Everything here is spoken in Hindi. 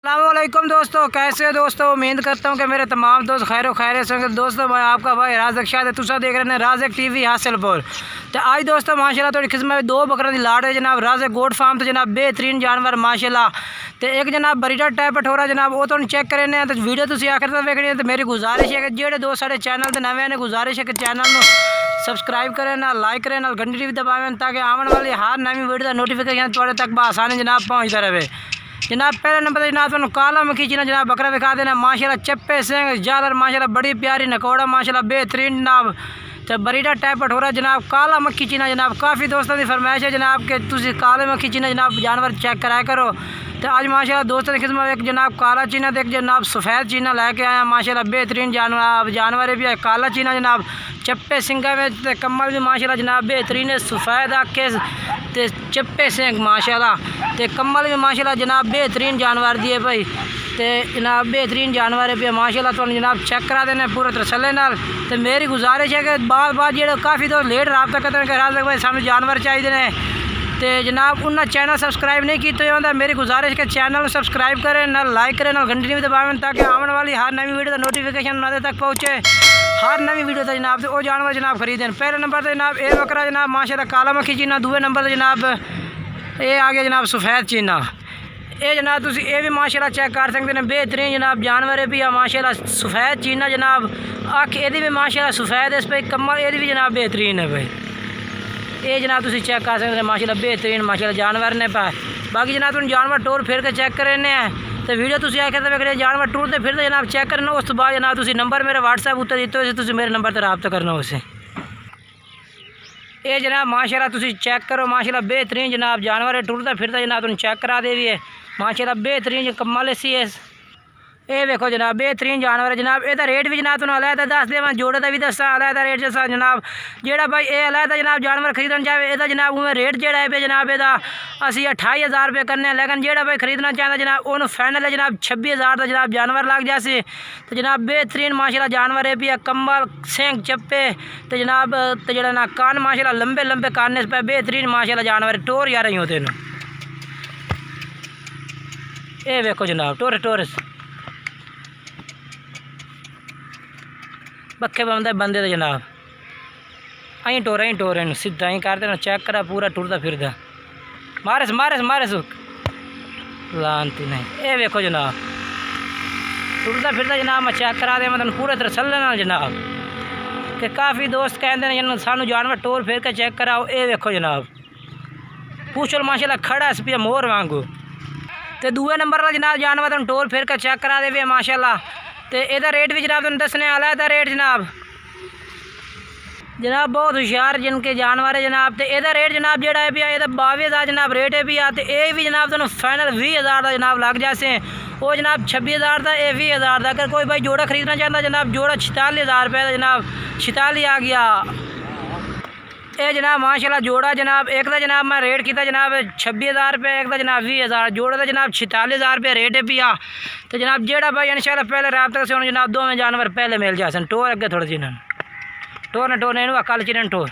अस्सलामुअलैकुम दोस्तों, कैसे हो दोस्तों। उम्मीद करता हूँ कि मेरे तमाम दोस्त खैर खैरियत से। दोस्तों मैं आपका भाई राज़क शाह तुसा देख रहे हैं राज़क टीवी हासिलपुर। तो आज दोस्तों माशाल्लाह थोड़ी किस्म में दो बकरों की लाड़ है जनाब। राज़क गोट फार्म तो जनाब बेहतरीन जानवर माशाल्लाह। तो एक जनाब बरीडा टाइप पठोरा जनाब वो तो चेक करने तो वीडियो तुम आखिर तक वेखनी है। तो मेरी गुजारिश है कि जेडे दोस्त साढ़े चैनल से नवे ने गुजारिश है कि चैनल में सबसक्राइब करें ना लाइक करें ना घंटी भी दबावें ताकि आने वाली हर नवी वीडियो का नोटिफिकेशन थोड़े तक बसानी जनाब पहुँचता रहे। जनाब पहले नंबर जनाब तुम काला मक्खी चीना जनाब बकरा दिखा देना माशाल्लाह। चप्पे सिंह जालर माशाल्लाह बड़ी प्यारी नकोड़ा माशाल्लाह बेहतरीन जनाब। तो बरीडा टाइप पठोरा जनाब काला मक्खी चीना जनाब। काफ़ी दोस्तों की फरमाइश है जनाब कि तुम काले मक्खी चीना जनाब जानवर चेक कराया करो। तो आज माशाल्लाह दोस्तों की किस्म एक जनाब काला चीना तो एक जनाब सफ़ेद चीना लेके आया माशाल्लाह बेहतरीन जानवर भी है। काला चीना जनाब चप्पे सिंगा में तो कम्मल भी माशाल्लाह जनाब बेहतरीन है। सफ़ेद आके ते चप्पे सिंह माशाल्लाह ते कम्मल भी माशाल्लाह जनाब बेहतरीन जानवर दिए भाई। तो जनाब बेहतरीन जानवर है भी माशाल्लाह। तो जनाब चेक करा देने पूरे तसल्ले नाल। तो मेरी गुजारिश है कि बार बार जो काफ़ी दोस्त लेट रबता करते हैं कि राज़क भाई सानू जानवर चाहिए ने। तो जनाब उन्हें चैनल सबसक्राइब नहीं किया तो मेरी गुजारिश के चैनल सब्सक्राइब करें ना लाइक करें ना घंटी भी दबावें ताकि आने वाली हर नवी वीडियो का नोटिफिकेशन उन्होंने तक पहुँचे। हर नवी वीडियो तो जनाब तो वो जानवर जनाब खरीदें। पहले नंबर तो जनाब ए बकरा जनाब माशाल्लाह काला मक्खी चीना। दूसरे नंबर तो जनाब ये आ गया जनाब सफ़ेद चीना। ये जनाब तुम ये भी माशाल्लाह चेक कर सकते हैं बेहतरीन जनाब जानवर है भी माशाल्लाह। सफ़ेद चीना जनाब अख ये भी माशाल्लाह सफ़ेद है। इस पर कम्मल ये भी जनाब बेहतरीन है भाई। ये जनाब तुम चेक कर सकते हैं माशाल्लाह बेहतरीन माशाल्लाह जानवर ने पा। बाकी जनाब तुम जानवर टूर फिर के चेक करने हैं। तो वीडियो तुम आखिर तक वेखने जानवर टूरते फिरते जनाब चेक करना। उस तो बाद जनाब तुम नंबर मेरे व्हाट्सएप उत्ते दिते हो तुम मेरे नंबर पर रब्ता करना उसे। ये जनाब माशाल्लाह तुम चेक करो माशाल्लाह बेहतरीन जनाब जानवर है टूरता फिरता जनाब तुम चेक करा दे भी है माशाल्लाह बेहतरीन कम्मल सी है। ये देखो जनाब बेहतरीन जानवर है जनाब। यदा रेट भी जनाब तुम अलहदा दस देव जोड़े का भी दसा अलहदा रेट जैसा जनाब। जेड़ा भाई ये अलहदा जनाब जानवर खरीदना चाहे यदा जनाब उमें रेट जेड़ा है जनाब यदा असी 28,000 रुपये करने। लेकिन जेड़ा भाई खरीदना चाहता जनाब उन्होंने फाइनल है जनाब 26,000 का जनाब जानवर लग जाए। तो जनाब बेहतरीन माशाल्लाह जानवर है भी कम्बल सेंग चप्पे तो जनाब तो जरा ना कान माशाल्लाह लंबे लंबे कान पे बेहतरीन माशाल्लाह जानवर टोर यार ही होते हैं। ये देखो जनाब टोर टोरस बखे बंदे बंदे तो जनाब अं टोर सीधा अं करते चेक करा पूरा टुरदा फिरदा मारस मारस मारस लानती नहीं। ये देखो जनाब टुरदा फिरदा जनाब मैं चेक करा दे मतलब पूरे तरह सल्ले नाल जनाब। कि काफ़ी दोस्त कहते हैं सानू जानवर टोर फिर के चेक कराओ। ये देखो जनाब पूछल माशाल्लाह खड़ा पिया मोर वांगू। तो दूए नंबर का जनाब जानवर तुम टोर फिर के चेक करा दे माशाल्लाह। तो यदा रेट भी जनाब तुम दसने आला था रेट जनाब जनाब बहुत होशियार जिनके जानवर है जनाब। तो यदा रेट जनाब जेड़ा है भैया 22,000 जनाब रेट है भैया। तो ये भी जनाब तुम फाइनल 20,000 का जनाब लग जाए। वो जनाब 26,000 का ये 20,000 का। अगर कोई भाई जोड़ा खरीदना चाहता जनाब जोड़ा 46,000 रुपये का जनाब 46 आ गया। ये जनाब माशाल्लाह जोड़ा जनाब एक का जनाब मैं रेट किया जनाब 26,000 रुपये एक का जनाब 20,000 जोड़ा था जनाब 46,000 रुपये रेट है पिया। तो जनाब जेड़ा भाई इंशाल्लाह पहले रब्ता से जनाब दो में जानवर पहले मिल जाए टोर अगे थोड़े जिन्हें टोर ने टोर ने कल चिरन टोर।